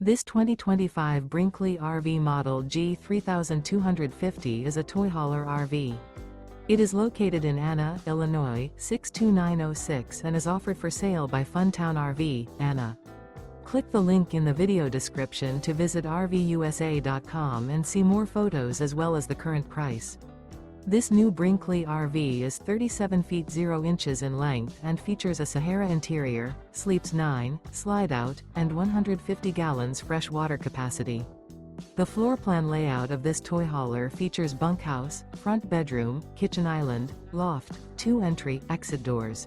This 2025 Brinkley RV Model G 3250 is a toy hauler RV. It is located in Anna, Illinois, 62906 and is offered for sale by Funtown RV, Anna. Click the link in the video description to visit RVUSA.com and see more photos as well as the current price. This new Brinkley RV is 37 feet 0 inches in length and features a SAHARA interior, sleeps 9, slide-out, and 150 gallons fresh water capacity. The floor plan layout of this toy hauler features bunkhouse, front bedroom, kitchen island, loft, 2 entry/exit doors.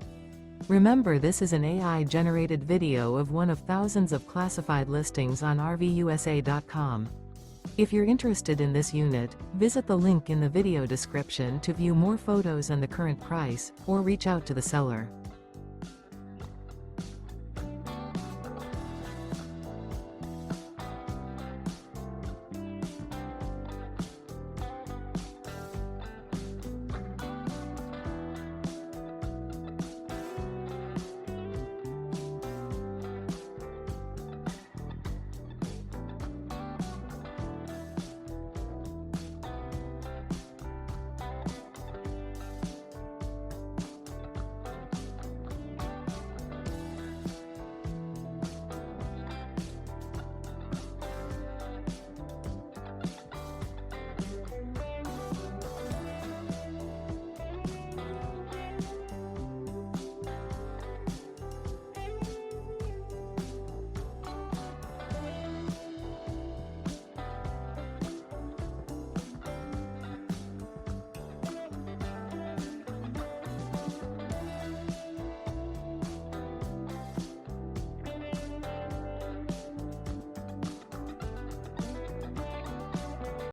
Remember, this is an AI-generated video of one of thousands of classified listings on RVUSA.com. If you're interested in this unit, visit the link in the video description to view more photos and the current price, or reach out to the seller.